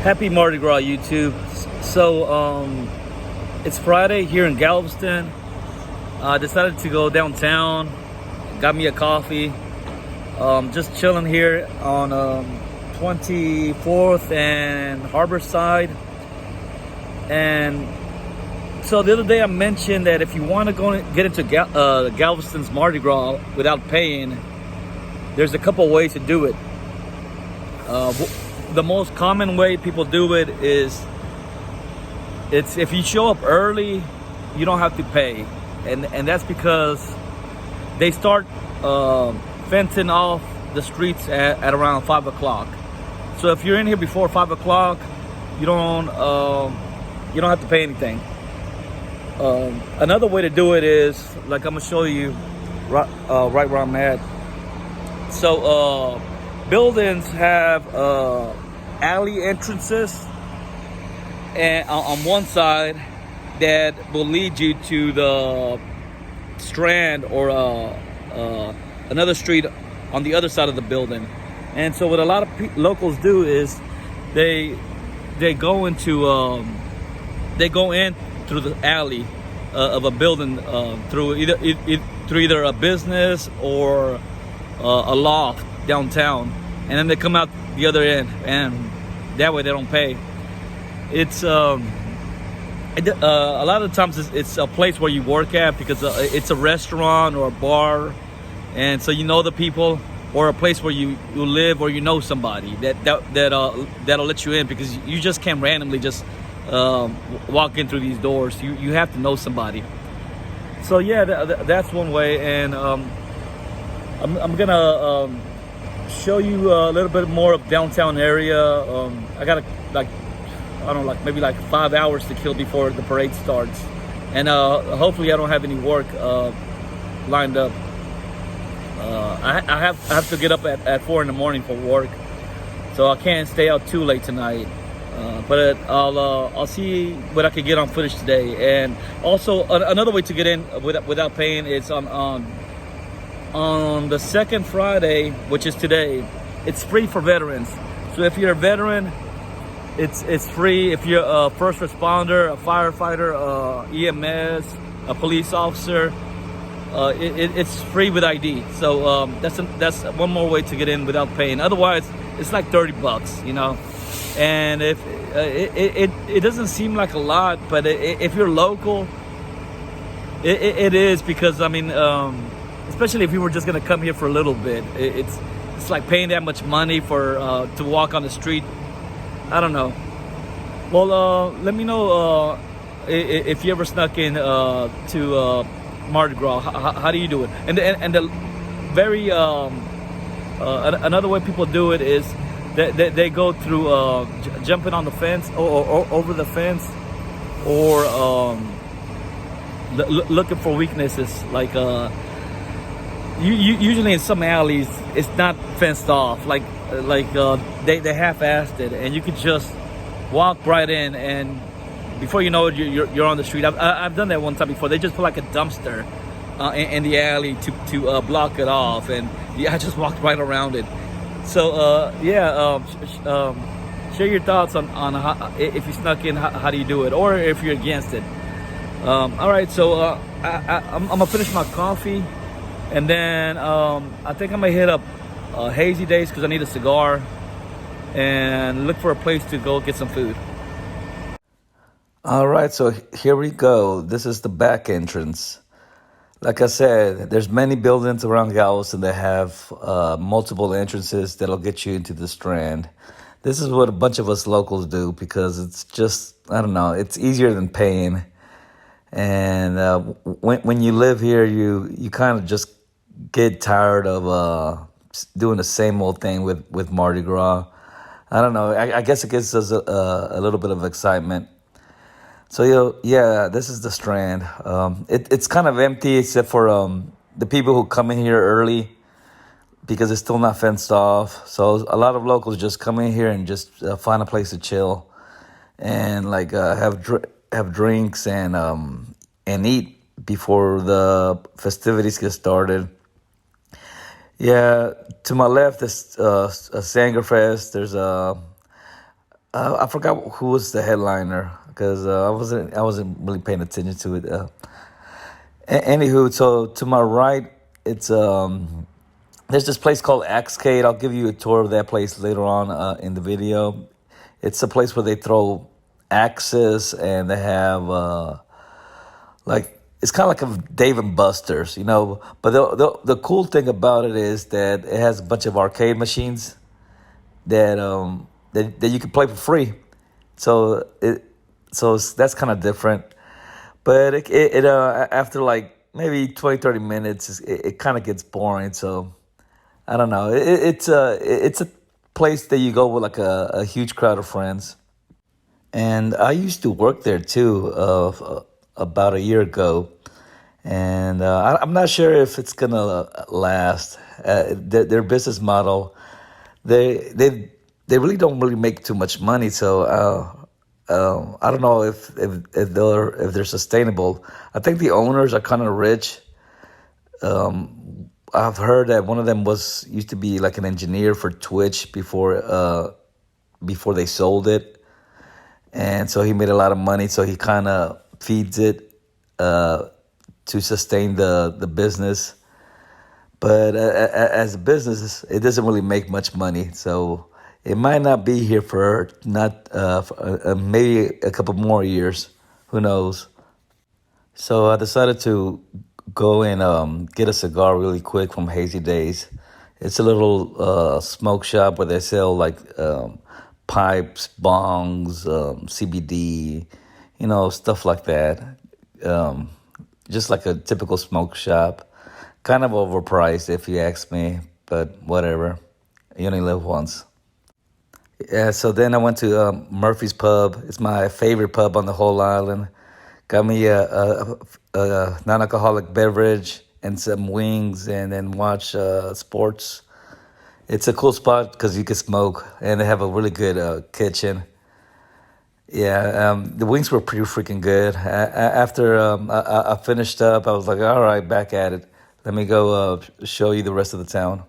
Happy Mardi Gras, YouTube. It's Friday here in Galveston. I decided to go downtown, got me a coffee. Just chilling here on 24th and Harborside. And so the other day I mentioned that if you want to go and get into Galveston's Mardi Gras without paying, there's a couple ways to do it. The most common way people do it is it's if you show up early, you don't have to pay, and that's because they start fencing off the streets at around 5 o'clock. So if you're in here before 5 o'clock, you don't have to pay anything. Another way to do it is like I'm gonna show you right where I'm at. So buildings have alley entrances, and on one side that will lead you to the Strand or another street on the other side of the building. And so what a lot of locals do is they go in through the alley of a building through either a business or a loft downtown, and then they come out the other end, and that way they don't pay. It's a lot of the times it's a place where you work at, because it's a restaurant or a bar, and so you know the people, or a place where you live, or you know somebody that'll let you in, because you just can't randomly just walk in through these doors. You have to know somebody. So yeah, that's one way. And I'm gonna show you a little bit more of downtown area. I got maybe 5 hours to kill before the parade starts, and hopefully I don't have any work lined up. I have to get up at 4 in the morning for work, so I can't stay out too late tonight. But I'll see what I can get on footage today. And also another way to get in without paying is on the second Friday, which is today. It's free for veterans. So if you're a veteran, it's free. If you're a first responder, a firefighter, EMS, a police officer, it's free with ID. So that's one more way to get in without paying. Otherwise, it's like $30, you know. And if it doesn't seem like a lot, but if you're local, it is, because I mean, especially if you were just gonna come here for a little bit, it's like paying that much money for to walk on the street. I don't know. Well, let me know if you ever snuck in to Mardi Gras. How do you do it? And the very another way people do it is they go through jumping on the fence or over the fence, or looking for weaknesses. Like usually in some alleys it's not fenced off, like they half-assed it, and you could just walk right in, and before you know it, you're on the street. I've done that one time before. They just put like a dumpster in the alley to block it off, and I just walked right around it. So share your thoughts on how, if you snuck in, how do you do it, or if you're against it. All right, so I'm gonna finish my coffee, and then I think I'm gonna hit up Hazy Days, because I need a cigar, and look for a place to go get some food. All right, so here we go. This is the back entrance. Like I said, there's many buildings around Galveston that have multiple entrances that'll get you into the Strand. This is what a bunch of us locals do, because it's just, I don't know, it's easier than paying. And when you live here, you kind of just get tired of doing the same old thing with Mardi Gras. I don't know, I guess it gives us a little bit of excitement. So yeah, this is the Strand. It's kind of empty except for the people who come in here early, because it's still not fenced off. So a lot of locals just come in here and just find a place to chill, and like have drinks and eat before the festivities get started. Yeah, to my left is a Sangerfest. There's a I forgot who was the headliner because I wasn't really paying attention to it. Anywho, so to my right, it's there's this place called Axcade. I'll give you a tour of that place later on in the video. It's a place where they throw axes and they have like it's kind of like a Dave and Buster's, you know. But the cool thing about it is that it has a bunch of arcade machines that you can play for free. So that's kind of different. But after like maybe 20, 30 minutes, it kind of gets boring. So I don't know. It's a place that you go with like a huge crowd of friends. And I used to work there too, about a year ago. And I'm not sure if it's gonna last. Their business model, they really don't really make too much money. So I don't know if they're sustainable. I think the owners are kind of rich. I've heard that one of them used to be like an engineer for Twitch before they sold it, and so he made a lot of money. So he kind of feeds it to sustain the business. But as a business, it doesn't really make much money. So it might not be here for not for, maybe a couple more years. Who knows? So I decided to go and get a cigar really quick from Hazy Days. It's a little smoke shop where they sell like pipes, bongs, CBD, stuff like that. Just like a typical smoke shop. Kind of overpriced if you ask me, but whatever. You only live once. Yeah, so then I went to Murphy's Pub. It's my favorite pub on the whole island. Got me a non-alcoholic beverage and some wings, and then watch sports. It's a cool spot because you can smoke, and they have a really good kitchen. Yeah, the wings were pretty freaking good. After I finished up, I was like, all right, back at it. Let me go show you the rest of the town.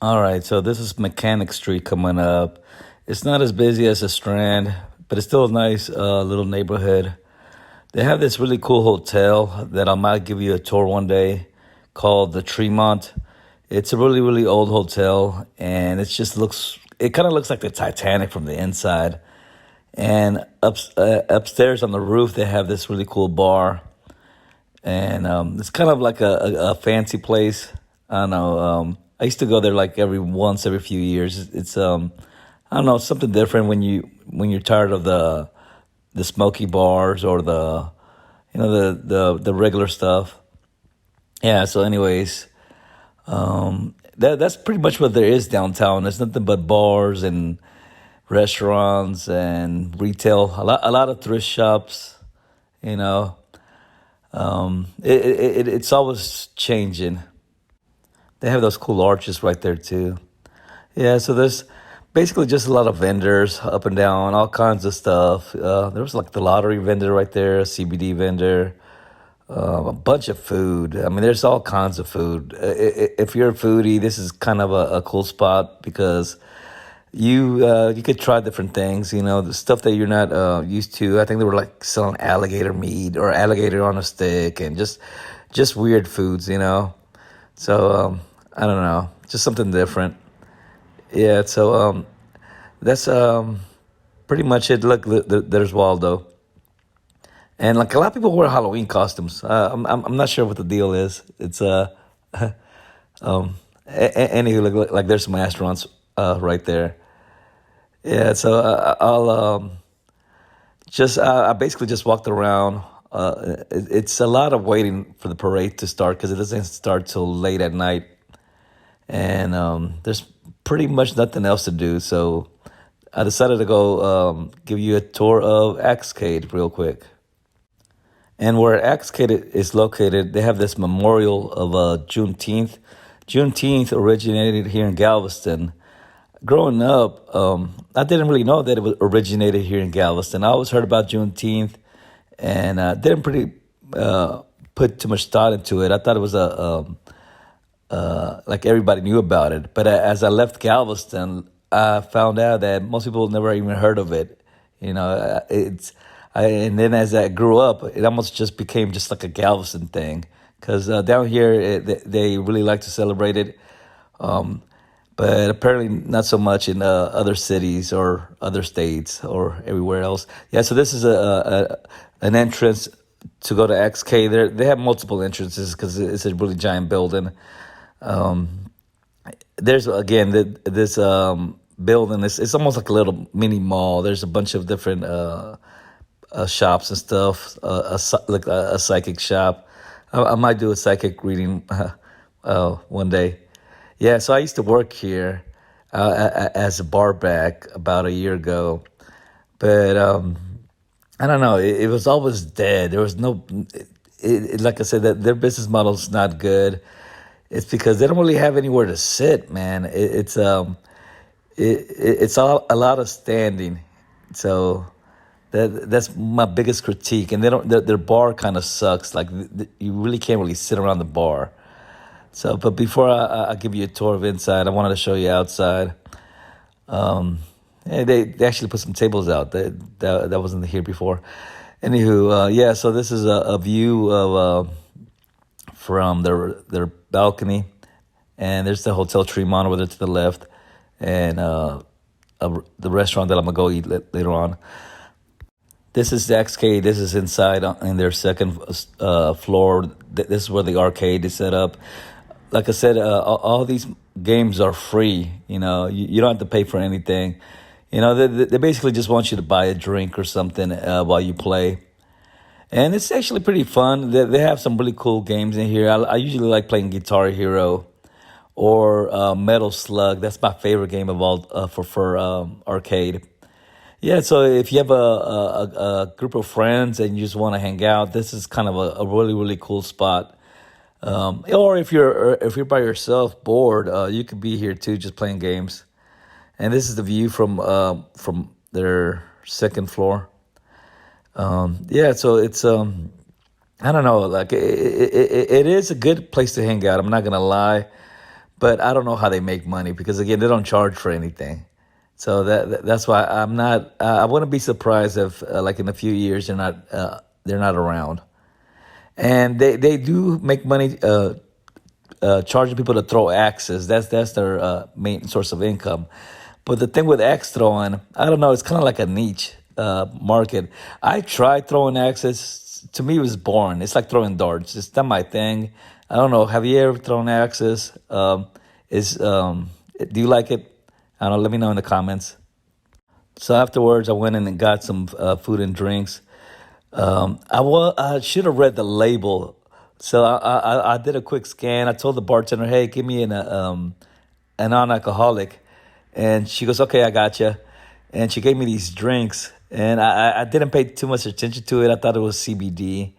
All right, so this is Mechanic Street coming up. It's not as busy as the Strand, but it's still a nice little neighborhood. They have this really cool hotel that I might give you a tour one day called the Tremont. It's a really, really old hotel, and it kind of looks like the Titanic from the inside. And upstairs on the roof, they have this really cool bar. And it's kind of like a fancy place. I don't know. I used to go there like every few years. It's I don't know, something different when you're tired of the smoky bars or the regular stuff. Yeah. So, anyways, that's pretty much what there is downtown. There's nothing but bars and restaurants and retail. A lot of thrift shops. You know, it's always changing. They have those cool arches right there too. Yeah, so there's basically just a lot of vendors up and down, all kinds of stuff. There was like the lottery vendor right there, a CBD vendor, a bunch of food. I mean, there's all kinds of food. If you're a foodie, this is kind of a cool spot because you could try different things. The stuff that you're not used to. I think they were like selling alligator meat or alligator on a stick and just weird foods. So I don't know, just something different. Yeah, so that's pretty much it. Look, there's Waldo, and like a lot of people wear Halloween costumes. I'm not sure what the deal is. It's anywho, like there's some restaurants right there. Yeah, so I'll I basically just walked around. It's a lot of waiting for the parade to start because it doesn't start till late at night, and there's pretty much nothing else to do. So I decided to go give you a tour of Axcade real quick. And where Axcade is located, they have this memorial of Juneteenth. Juneteenth originated here in Galveston. Growing up, I didn't really know that it originated here in Galveston. I always heard about Juneteenth and didn't pretty put too much thought into it. I thought it was like everybody knew about it. But as I left Galveston I found out that most people never even heard of it. And then as I grew up, it almost just became just like a Galveston thing. Because down here, they really like to celebrate it. Um, but apparently not so much in other cities or other states or everywhere else. Yeah, so this is an entrance to go to XK. They have multiple entrances because it's a really giant building. Um, there's again this building. It's almost like a little mini mall. There's a bunch of different shops and stuff. Like a psychic shop. I might do a psychic reading one day. Yeah, so I used to work here as a bar back about a year ago, but I don't know. It was always dead. There was no, like I said, that their business model is not good. It's because they don't really have anywhere to sit, man. It's all a lot of standing, so that's my biggest critique. And they don't their bar kind of sucks. Like you really can't really sit around the bar. So, but before I give you a tour of inside, I wanted to show you outside. Um, they actually put some tables out that wasn't here before. Anywho, yeah. So this is a view of from their balcony, and there's the Hotel Tremont over there to the left, and the restaurant that I'm gonna go eat later on. This is the XK. This is inside in their second floor. This is where the arcade is set up. Like I said, all these games are free. You don't have to pay for anything. They basically just want you to buy a drink or something while you play. And it's actually pretty fun. They have some really cool games in here. I usually like playing Guitar Hero or Metal Slug. That's my favorite game of all for arcade. Yeah, so if you have a group of friends and you just want to hang out, this is kind of a really really cool spot. Or if you're by yourself bored, you could be here too, just playing games. And this is the view from their second floor. Yeah, so it's I don't know, like it is a good place to hang out. I'm not gonna lie, but I don't know how they make money because again, they don't charge for anything. So that's why I'm not. I wouldn't be surprised if like in a few years they're not around. And they do make money charging people to throw axes. That's their main source of income. But the thing with axe throwing, I don't know, it's kind of like a niche market. I tried throwing axes. To me, it was boring. It's like throwing darts. It's not my thing. I don't know. Have you ever thrown axes? Do you like it? I don't know. Let me know in the comments. So afterwards, I went in and got some food and drinks. I should have read the label. So I did a quick scan. I told the bartender, "Hey, give me an non-alcoholic," and she goes, "Okay, I got you." And she gave me these drinks, and I didn't pay too much attention to it. I thought it was CBD,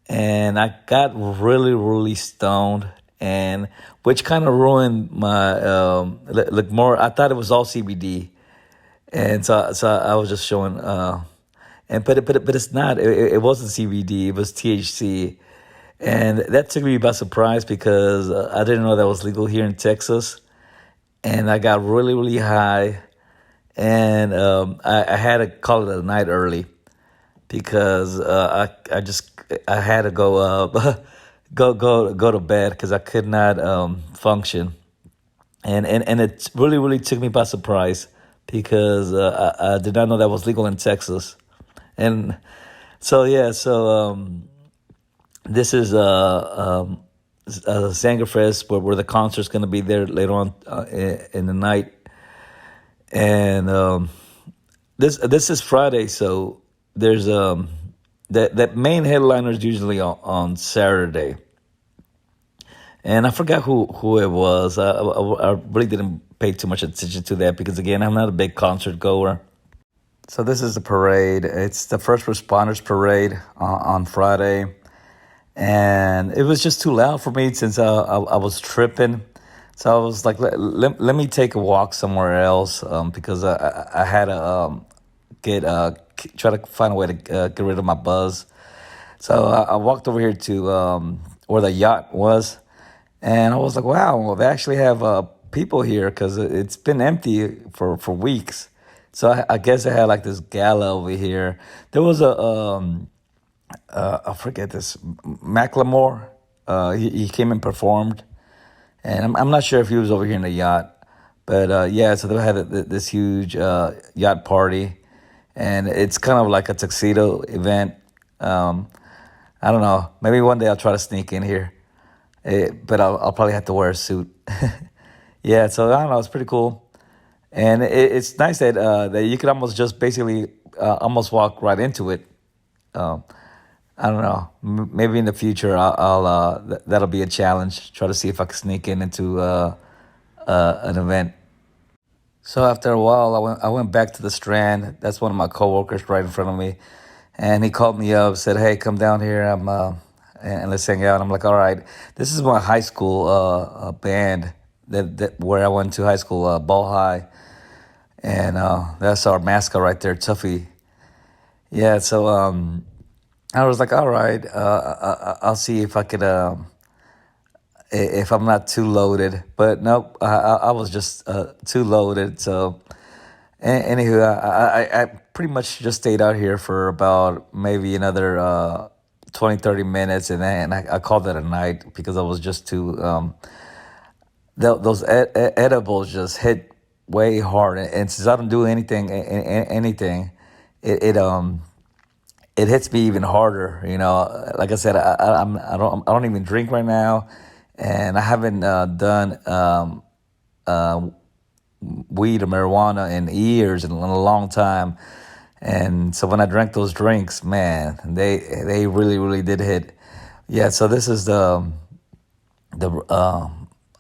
and I got really really stoned, and which kind of ruined my look more. I thought it was all CBD, and so I was just showing. But it's not. It wasn't CBD. It was THC, and that took me by surprise because I didn't know that was legal here in Texas, and I got really really high, and I had to call it a night early because I had to go go to bed because I could not function, and it really really took me by surprise because I did not know that was legal in Texas. And so yeah, this is Zangerfest where the concert's gonna be there later on in the night, and this is Friday, so there's that main headliner is usually on Saturday, and I forgot who it was. I really didn't pay too much attention to that because again, I'm not a big concert goer. So this is the parade. It's the first responders parade on Friday, and it was just too loud for me since I was tripping. So I was like, let me take a walk somewhere else because I had to try to find a way to get rid of my buzz. So I walked over here to where the yacht was, and I was like, wow, they actually have people here because it's been empty for weeks. So I guess I had like this gala over here. There was I forget this Macklemore. He came and performed, and I'm not sure if he was over here in the yacht, but yeah. So they had this huge yacht party, and it's kind of like a tuxedo event. Um, I don't know. Maybe one day I'll try to sneak in here, but I'll probably have to wear a suit. Yeah, so I don't know. It's pretty cool, and it's nice that you can almost just basically almost walk right into it. Um, I don't know. Maybe in the future that'll be a challenge. Try to see if I can sneak in into an event. So after a while, I went back to the Strand. That's one of my coworkers right in front of me, and he called me up, said, "Hey, come down here. And let's hang out." I'm like, "All right." This is my high school band that where I went to high school, Ball High, and that's our mascot right there, Tuffy. Yeah. So I was like, "All right, I'll see if I could." If I'm not too loaded, but nope, I was just too loaded. So anywho, I pretty much just stayed out here for about maybe another 20, 30 minutes, and then I called it a night because I was just too, those edibles just hit way hard. And since I don't do anything, it it hits me even harder. Like I said, I don't even drink right now, and I haven't done weed or marijuana in years, in a long time. And so when I drank those drinks, man, they really really did hit. Yeah, so this is the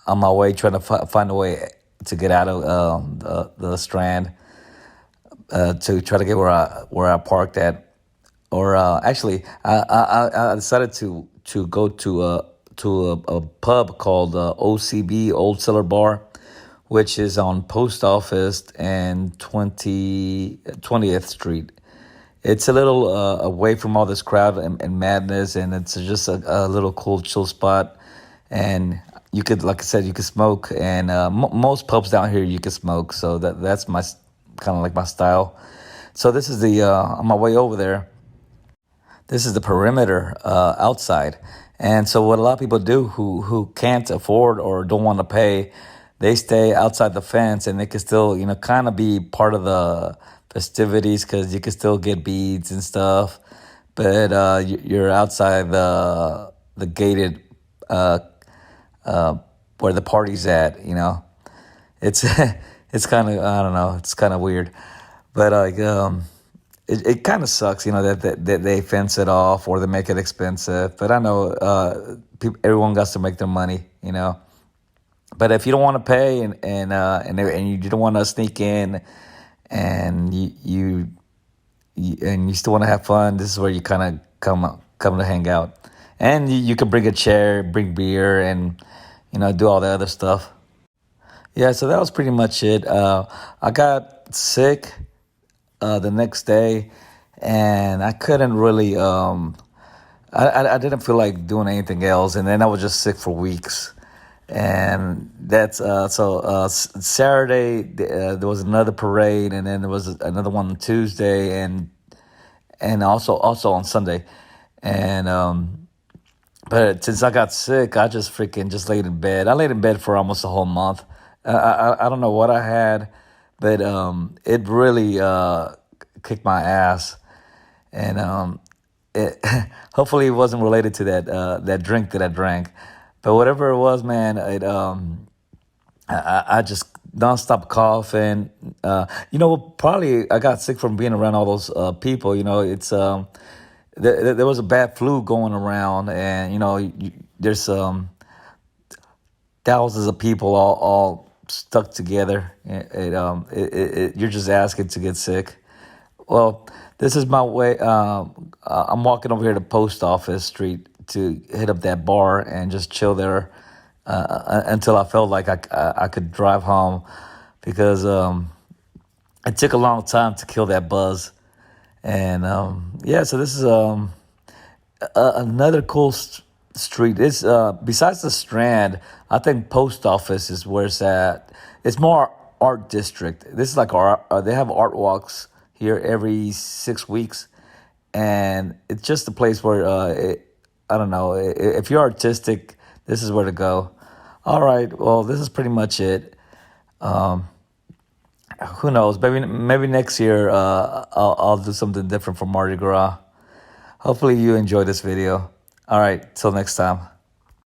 on my way trying to find a way to get out of the Strand, to try to get where I parked at. Or actually, I decided to go to a pub called OCB, Old Cellar Bar, which is on Post Office and 20th Street. It's a little away from all this crowd and madness, and it's just a little cool, chill spot. And you could, like I said, you could smoke, and most pubs down here you could smoke. So that's my kind of like my style. So this is the on my way over there. This is the perimeter outside. And so what a lot of people do who can't afford or don't want to pay, they stay outside the fence, and they can still, kind of be part of the festivities because you can still get beads and stuff. But you're outside the gated uh, uh, where the party's at. It's it's kind of, I don't know, it's kind of weird, but like it kind of sucks, that they fence it off or they make it expensive. But I know everyone got to make their money. But if you don't want to pay and you don't want to sneak in, and you still want to have fun, this is where you kind of come to hang out. And you can bring a chair, bring beer, and do all the other stuff. Yeah, so that was pretty much it. I got sick the next day, and I couldn't really. I didn't feel like doing anything else, and then I was just sick for weeks. And that's Saturday. There was another parade, and then there was another one on Tuesday, and also on Sunday. And but since I got sick, I just freaking just laid in bed. I laid in bed for almost a whole month. I don't know what I had, but it really kicked my ass, and it hopefully it wasn't related to that drink that I drank, but whatever it was, man, I just nonstop coughing. Probably I got sick from being around all those people. It's there was a bad flu going around, and there's thousands of people all stuck together. You're just asking to get sick. Well, this is my way. I'm walking over here to Post Office Street to hit up that bar and just chill there until I felt like I could drive home, because it took a long time to kill that buzz. And yeah, so this is another cool street. It's besides the Strand, I think Post Office is where it's at. It's more art district. This is like art. They have art walks here every 6 weeks, and it's just a place where I don't know, if you're artistic, this is where to go. All right, well, this is pretty much it. Um, who knows? Maybe next year I'll do something different for Mardi Gras. Hopefully you enjoy this video. All right, till next time.